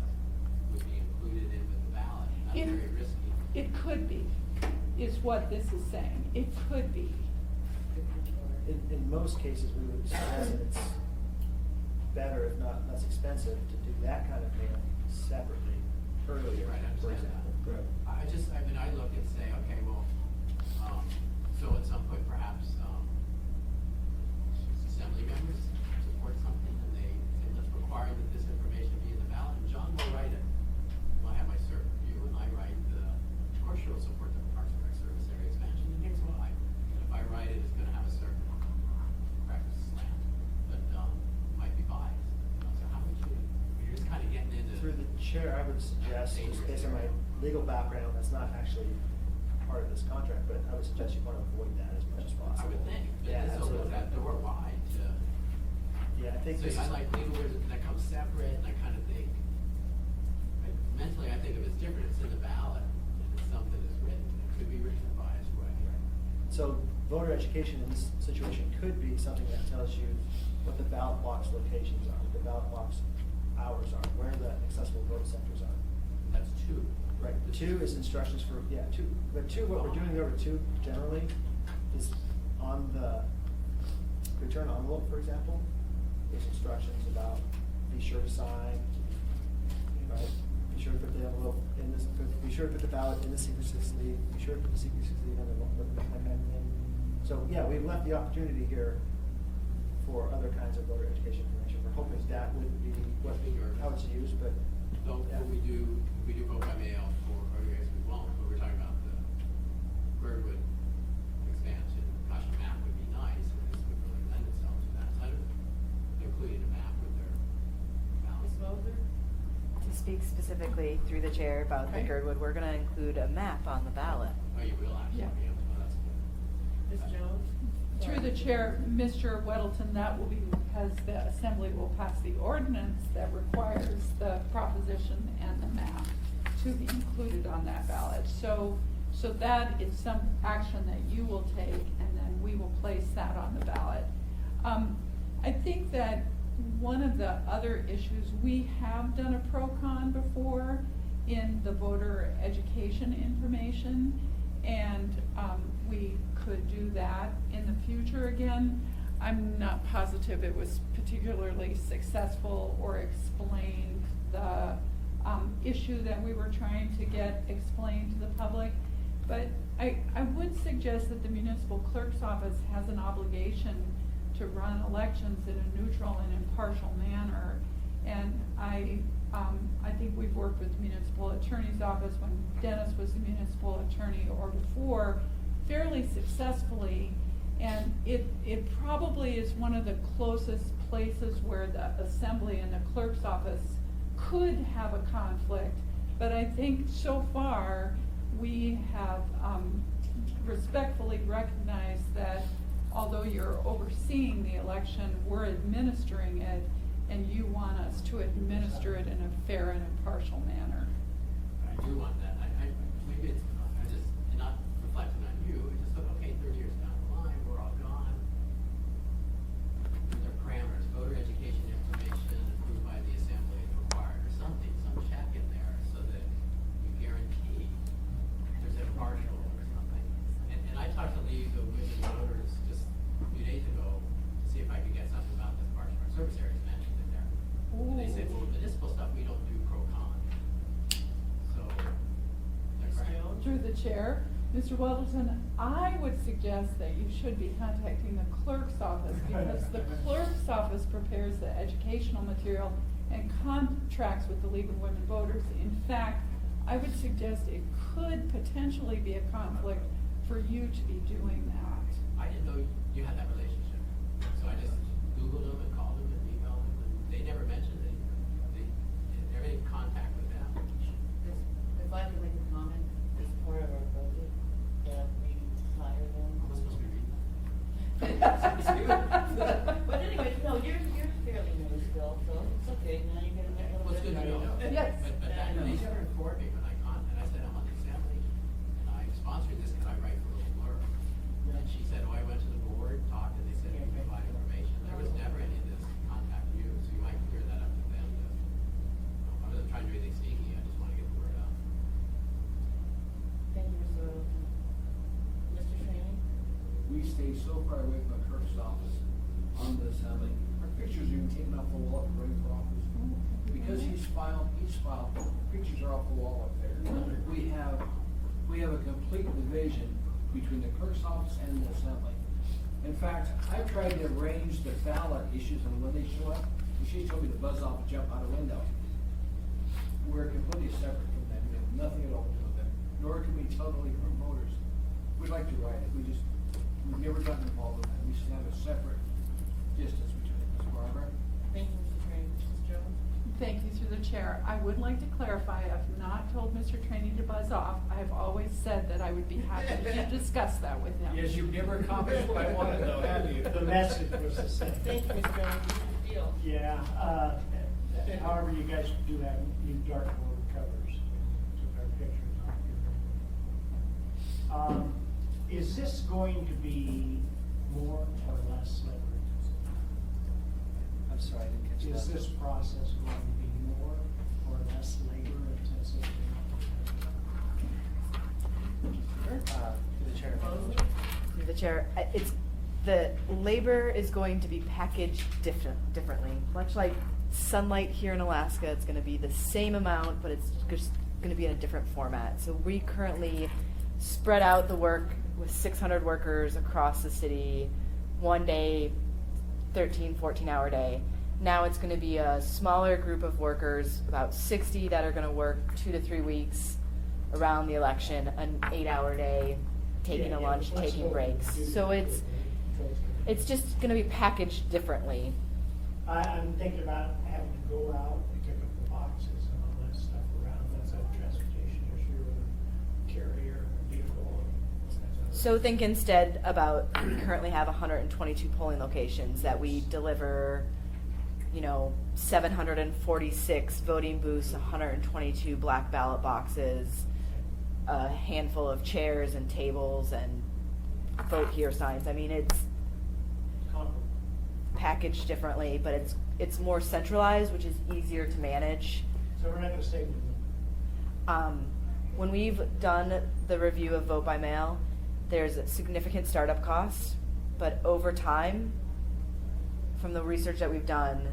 would be included in with the ballot. That's It- very risky. It could be, is what this is saying. It could be. In most cases, we would suggest that it's better, if not less expensive, to do that kind of mailing separately earlier, Right, I for understand example. that. I look and say, okay, well, so at some point perhaps, assembly members support something and they say, let's require that this information be in the ballot, and John will write it. Well, I have my cert review and I write of course you'll support the Parks and Rec service area expansion, and here's why. And if I write it, it's gonna have a certain correct Chair, I would suggest, just based on my legal background, that's not actually part of this contract, but I would suggest you want to avoid that as much as I possible. would think, but Yeah, this opens absolutely. that door wide to. Yeah, I think So this I is. like legal words that come separate, and I kind of think, mentally, I think of it's different, it's in the ballot, and it's something that's written, it could be written in a biased way. So voter education in this situation could be something that tells you what the ballot box locations are, what the ballot box hours are, where the accessible vote centers are. That's two. Right, two is instructions for, yeah, two, but two, what we're doing there with two generally is on the return envelope, for example, there's instructions about be sure to sign, right? Be sure to put the envelope in this, be sure to put the ballot in the secrecy sleeve, be sure to put the secrecy sleeve on the amendment. So, yeah, we've left the opportunity here for other kinds of voter education information. We're hoping that would be what, how it's used, but. So yeah. what we do vote by mail for, or I guess we won't, but we're talking about the Birdwood expansion. Gosh, a map would be nice, and this would really lend itself to that. So I don't, including a map with their ballot. Ms. Moser? To speak specifically through the chair about the Okay. Girdwood, we're gonna include a map on the ballot. Oh, you will actually, Yeah. oh, that's good. Ms. Jones? Through the chair, Mr. Weddleton, that will be because the assembly will pass the ordinance that requires the proposition and the map to be included on that ballot. So that is some action that you will take, and then we will place that on the ballot. I think that one of the other issues, we have done a pro-con before in the voter education information, and we could do that in the future again. I'm not positive it was particularly successful or explained the issue that we were trying to get explained to the public. But I would suggest that the municipal clerk's office has an obligation to run elections in a neutral and impartial manner. And I think we've worked with the municipal attorney's office when Dennis was the municipal attorney or before fairly successfully. And it probably is one of the closest places where the assembly and the clerk's office could have a conflict. But I think so far, we have respectfully recognized that although you're overseeing the election, we're administering it, and you want us to administer it in a fair and impartial manner. I do want that. Maybe it's, I just, and not reflecting on you, I just thought, okay, 30 years down the line, we're all gone. There are parameters, voter education information approved by the assembly is required, or something, some check in there, so that you guarantee there's impartial or something. And I talked to League of Women Voters just a few days ago to see if I could get something about this partial service areas mentioned in there. And they said, well, municipal stuff, we don't do pro-con. So, is that Ms. correct? Jones? Through the chair, Mr. Weddleton, I would suggest that you should be contacting the clerk's office, because the clerk's office prepares the educational material and contracts with the League of Women Voters. In fact, I would suggest it could potentially be a conflict for you to be doing that. I didn't know you had that relationship, so I just Googled them and called them and emailed them, and they never mentioned it. They're in contact with them. If I could make a comment, as part of our budget, that we hire them. I'm supposed to be reading that. But anyway, no, you're fairly new still, so it's okay, now you're gonna get a little Well, it's bit. good to know. Yes. But that, they never informed me when and I said, I'm on the assembly, and I'm sponsoring this, can I write for a little blurb? And she said, oh, I went to the board, talked, and they said, you provide information. There was never any of this contact you, so you might clear that up with them. I wasn't trying to do anything sneaky, I just want to get the word out. Thank you, Mr. Littleton. Mr. Shaney? We stay so far away from the clerk's office on the assembly. Our pictures are even taken off the wall at the running for office. Because each file, pictures are off the wall up there. We have a complete division between the clerk's office and the assembly. In fact, I tried to arrange the ballot issues and when they show up, and she told me to buzz off and jump out a window. We're completely separate from them. We have nothing at all to do with them, nor can we totally from voters. We'd like to write it. We've never gotten involved in that. We should have a separate distance between us. Barbara? Thank you, Mr. Shaney. Ms. Jones? Thank you through the chair. I would like to clarify, I've not told Mr. Trainee to buzz off. I've always said that I would be happy to discuss that with him. Yes, you've never accomplished what I wanted though, have you? The message was the same. Thank you, Mr. Jones, Mr. Steele. Yeah, however, you guys do have new dartboard covers, took our pictures off here. Is this going to be more or less labor intensive? I'm sorry, I didn't catch that. Is this process going to be more or less labor intensive? Through the chair. Through the chair, the labor is going to be packaged differently. Much like sunlight here in Alaska, it's gonna be the same amount, but it's just gonna be in a different format. So we currently spread out the work with 600 workers across the city, one day, 13, 14-hour day. Now it's gonna be a smaller group of workers, about 60 that are gonna work 2 to 3 weeks around the election, an 8-hour day, taking a lunch, taking breaks. So it's just gonna be packaged differently. I'm thinking about having to go out and pick up the boxes and all that stuff around. That's a transportation issue, and carrier, vehicle. And So think instead about, we currently have 122 polling locations that we deliver, 746 voting booths, 122 black ballot boxes, a handful of chairs and tables and vote here signs. I mean, it's comparable. packaged differently, but it's more centralized, which is easier to manage. So we're not gonna save them. When we've done the review of vote by mail, there's a significant startup costs, but over time, from the research that we've done,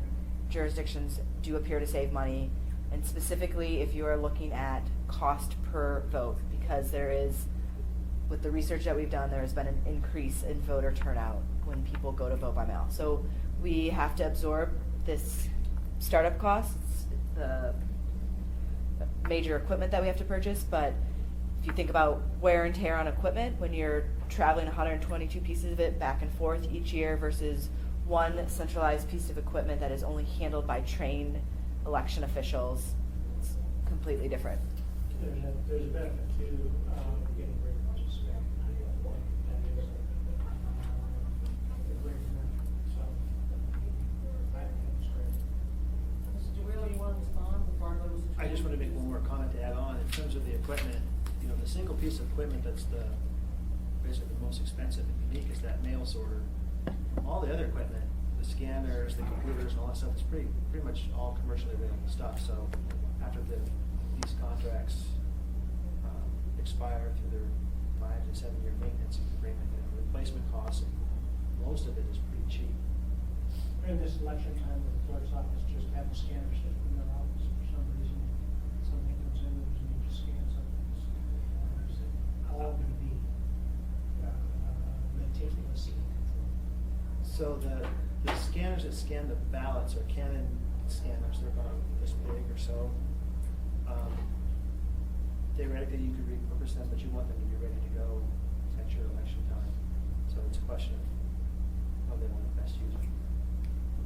jurisdictions do appear to save money, and specifically if you are looking at cost per vote, because there is, with the research that we've done, there has been an increase in voter turnout when people go to vote by mail. So we have to absorb this startup costs, the major equipment that we have to purchase, but if you think about wear and tear on equipment, when you're traveling 122 pieces of it back and forth each year versus one centralized piece of equipment that is only handled by trained election officials, it's completely different. There's a benefit to getting great participation. That is a great measure. So I think it's great. Mr. DeRio, you want to respond before I go to Mr. I just want to make one more comment to add on. In terms of the equipment, the single piece of equipment that's basically the most expensive and unique is that mail sorter. All the other equipment, the scanners, the computers, and all that stuff, it's pretty much all commercially available stuff. So after these contracts expire through their 5 to 7 year maintenance agreement, replacement costs, most of it is pretty cheap. In this election time, the clerk's office just had the scanner sitting in their office for some reason. Something comes in, there's a need to scan something. It's all going to be meticulously controlled. So the scanners that scan the ballots are Canon scanners. They're about this big or so. Theoretically, you could repurpose them, but you want them to be ready to go at your election time. So it's a question of how they want to best use them.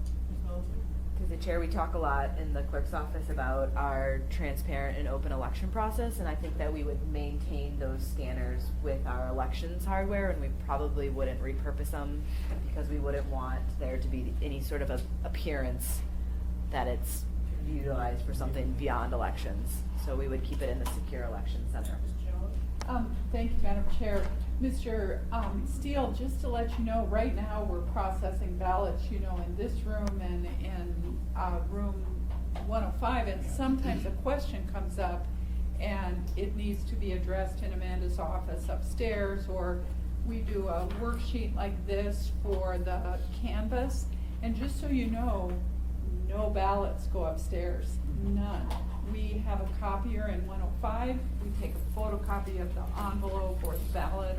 Ms. Mosley? Through the chair, we talk a lot in the clerk's office about our transparent and open election process, and I think that we would maintain those scanners with our elections hardware, and we probably wouldn't repurpose them because we wouldn't want there to be any sort of appearance that it's utilized for something beyond elections. So we would keep it in the secure election center. Mr. Jones? Thank you, Madam Chair. Mr. Steele, just to let you know, right now, we're processing ballots, in this room and in room 105, and sometimes a question comes up and it needs to be addressed in Amanda's office upstairs, or we do a worksheet like this for the canvas. And just so you know, no ballots go upstairs, none. We have a copier in 105, we take a photocopy of the envelope or the ballot,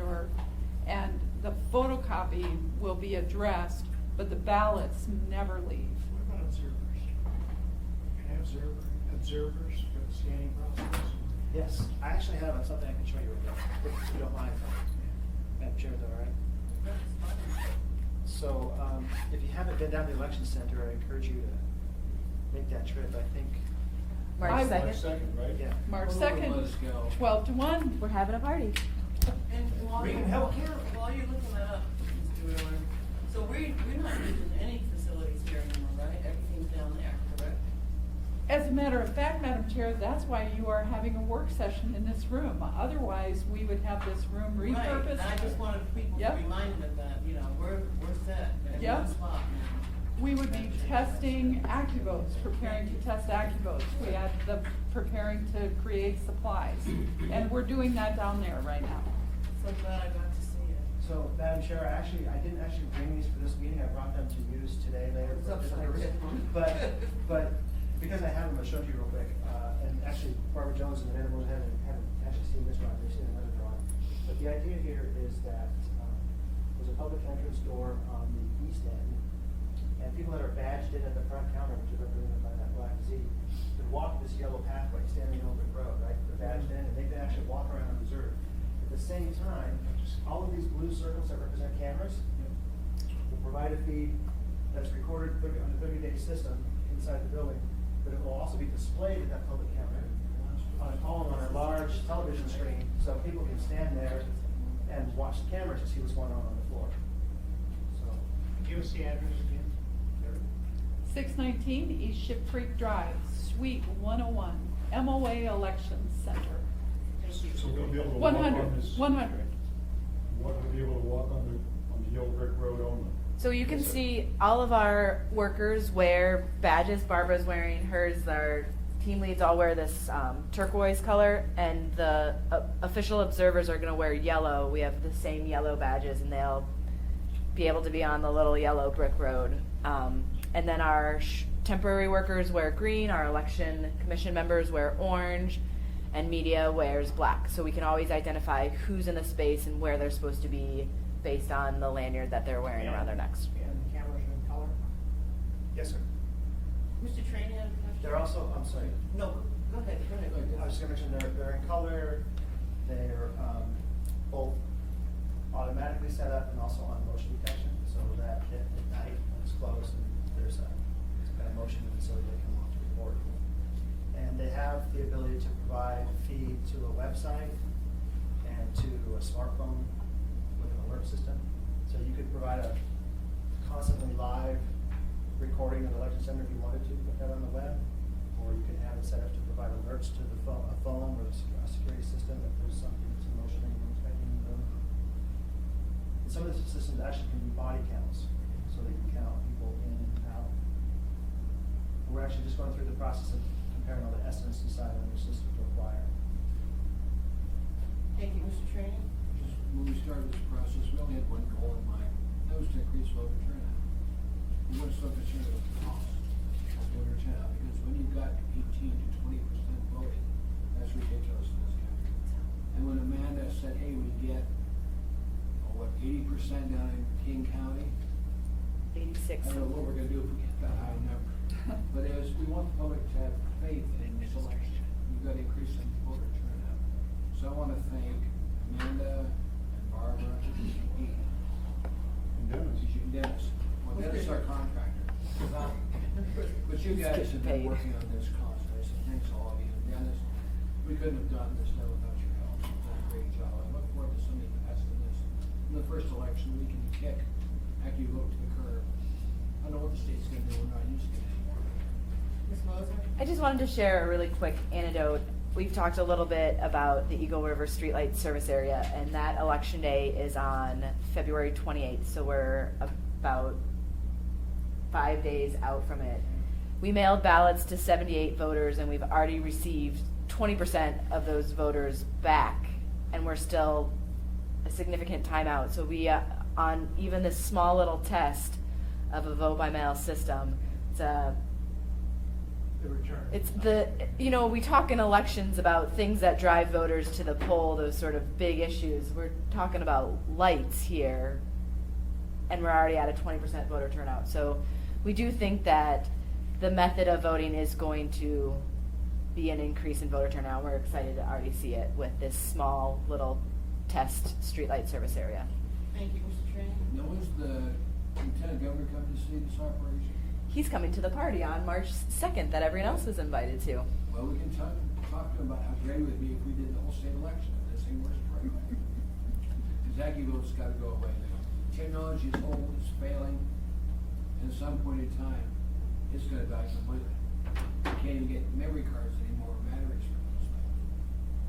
and the photocopy will be addressed, but the ballots never leave. What about observers? Can I have observers for the scanning process? Yes, I actually have something I can show you right now, if you don't mind. Madam Chair, is that all right? That's fine. So if you haven't been down to the election center, I encourage you to make that trip, I think. March I- March 2nd? second, right? Yeah. March Well, second, let us go. 12-1. We're having a party. And while Bring you're, help. while you're looking that up, Mr. Wheeler, so we're not using any facilities here anymore, right? Everything's down there, correct? As a matter of fact, Madam Chair, that's why you are having a work session in this room. Otherwise, we would have this room Right, repurposed. and I just wanted people to Yep. be reminded of that, you know, we're set at Yep. one spot now. We would be testing AccuVotes, preparing to test AccuVotes. We had the preparing to create supplies. And we're doing that down there right now. So glad I got to see it. So, Madam Chair, I didn't actually bring these for this meeting, I brought them to use today later. It's for upside business. down. But, because I have them, I'll show it to you real quick. And actually, Barbara Jones and the neighborhood haven't actually seen this drawing, they've seen another drawing. But the idea here is that, there's a public entrance door on the east end, and people that are badged in at the front counter, which is represented by that black Z, could walk this yellow pathway, standing over the road, right? They're badged in, and they can actually walk around and observe. At the same time, all of these blue circles that represent cameras will provide a feed that's recorded on a 30-day system inside the building, but it will also be displayed at that public camera on a column on a large television screen, so people can stand there and watch the camera to see what's going on the floor. So, Give us the address again. 619 East Ship Creek Drive, Suite 101, MOA Elections Center. So we'll be able to walk 100, on this. 100. We'll be able to walk on the yellow brick road only. So you can Yes, sir. see all of our workers wear badges. Barbara's wearing hers. Our team leads all wear this turquoise color, and the official observers are going to wear yellow. We have the same yellow badges, and they'll be able to be on the little yellow brick road. And then our temporary workers wear green. Our election commission members wear orange, and media wears black. So we can always identify who's in the space and where they're supposed to be based on the lanyard that they're wearing around their necks. And the cameras are in color. yes, sir. Mr. Trainee had a question? They're also, I'm sorry, No, go ahead. I was just gonna mention, they're in color, they're, both automatically set up and also on motion detection, so that at night, when it's closed, and there's a motion in the facility, they come off to report. And they have the ability to provide feed to a website and to a smartphone with an alert system. So you could provide a constantly live recording of the election center if you wanted to, put that on the web. Or you can have it set up to provide alerts to the phone, a phone or a security system if there's something that's in motion that you're expecting in the room. And some of the systems actually can be body counts, so they can count people in and out. We're actually just going through the process of comparing all the estimates to decide on which system to acquire. Thank you, Mr. Trainee. Just when we started this process, we only had one goal in mind, that was to increase voter turnout. We weren't so concerned about the cost of voter turnout, because when you've got 18 to 20% voting, that's ridiculous in this country. And when Amanda said, hey, we get, 80% down in King County, 86. I don't know what we're gonna do if we get that high number. But as we want the public to have faith in this election, we've got to increase some voter turnout. So I want to thank Amanda and Barbara and Pete. And Dennis. And Dennis. Well, Dennis is our contractor. But you guys He's have getting paid. been working on this constantly, so thanks all of you. And Dennis, we couldn't have done this now without your help. You've done a great job. I look forward to somebody passing this. In the first election, we can kick AccuVote to the curb. I don't know what the state's gonna do, we're not used to it anymore. Ms. Moser? I just wanted to share a really quick anecdote. We've talked a little bit about the Eagle River Streetlight Service Area, and that election day is on February 28th, so we're about 5 days out from it. We mailed ballots to 78 voters, and we've already received 20% of those voters back, and we're still a significant time out. So we, on even this small little test of a vote-by-mail system, The return. it's the, we talk in elections about things that drive voters to the poll, those sort of big issues. We're talking about lights here, and we're already at a 20% voter turnout. So we do think that the method of voting is going to be an increase in voter turnout. We're excited to already see it with this small little test streetlight service area. Thank you, Mr. Trainee. Now, when's the lieutenant governor coming to see this operation? he's coming to the party on March 2nd that everyone else was invited to. Well, we can talk to him about how great it would be if we did the whole state election, and this thing works perfectly. Exactly votes gotta go away now. Technology is old, it's failing, and at some point in time, it's gonna die completely. You can't even get memory cards anymore, or batteries for those things.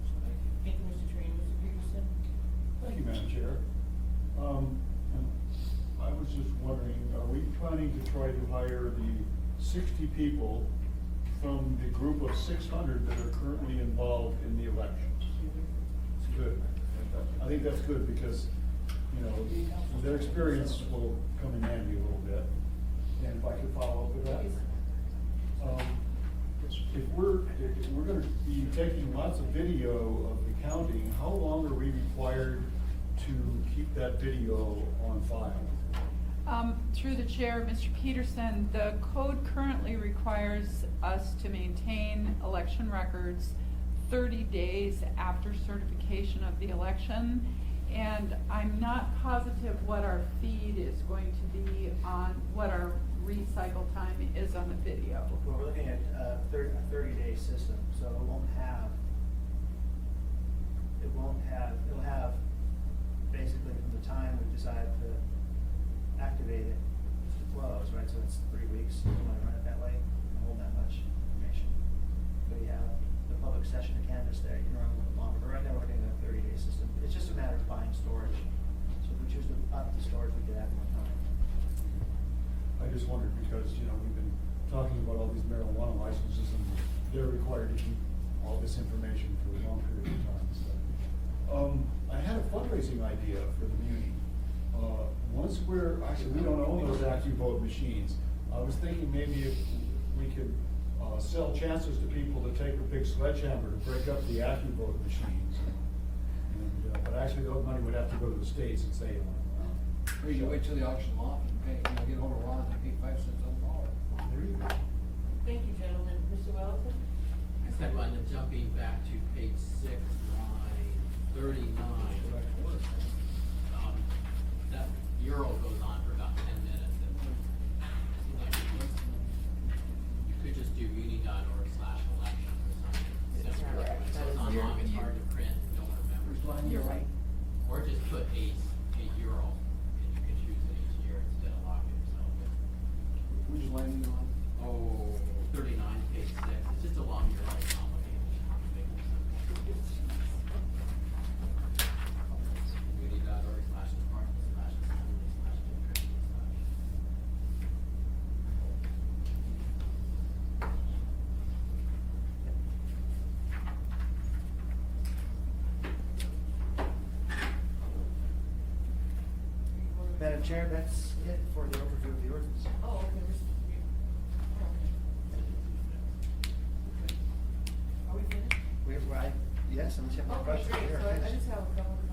So thank you. Thank you, Mr. Train. Mr. Peterson? Thank you, Madam Chair. I was just wondering, are we planning to try to hire the 60 people from the group of 600 that are currently involved in the elections? It's good. I think that's good because, you know, their experience will come in handy a little bit. And if I could follow up with that. If we're gonna be taking lots of video of the counting, how long are we required to keep that video on file? Through the chair, Mr. Peterson, the code currently requires us to maintain election records 30 days after certification of the election. And I'm not positive what our feed is going to be on, what our recycle time is on the video. Well, we're looking at a 30-day system, so it'll have basically from the time we decide to activate it to close, right? So it's 3 weeks, we want to run it that way, and hold that much information. But you have the public session to canvas there, you can run a little bit longer, but right now we're looking at a 30-day system. It's just a matter of buying storage. So if we choose to up the storage, we could add more time. I just wondered because, you know, we've been talking about all these marijuana licenses and they're required to keep all this information for a long period of time. So, I had a fundraising idea for the muni. Once actually, we don't own those AccuVote machines. I was thinking maybe if we could sell chances to people to take a big sledgehammer to break up the AccuVote machines. And, but actually, the money would have to go to the states and say, Or you wait till the auction off and pay, you know, get hold of Ron and pay 5 cents on the dollar. there you go. Thank you, gentlemen. Mr. Wellington? I said, well, and then jumping back to page 6, line 39. That mural goes on for about 10 minutes. And it seems like you could just do uni.org/election or something. That's Simple. correct. So That it's is on your- long, it's hard to print, and don't remember. First line, You're right. Or just put a euro, and you can choose it each year instead of locking yourself in. Which line are you on? Oh, 39, page 6. It's just a long euro, it's complicated. Uni.org/department/assembly/. Madam Chair, that's it for the overview of the ordinance. Oh, okay, Mr. Are we finished? Yes, I'm checking my Okay, questions great. here. So I just have a couple of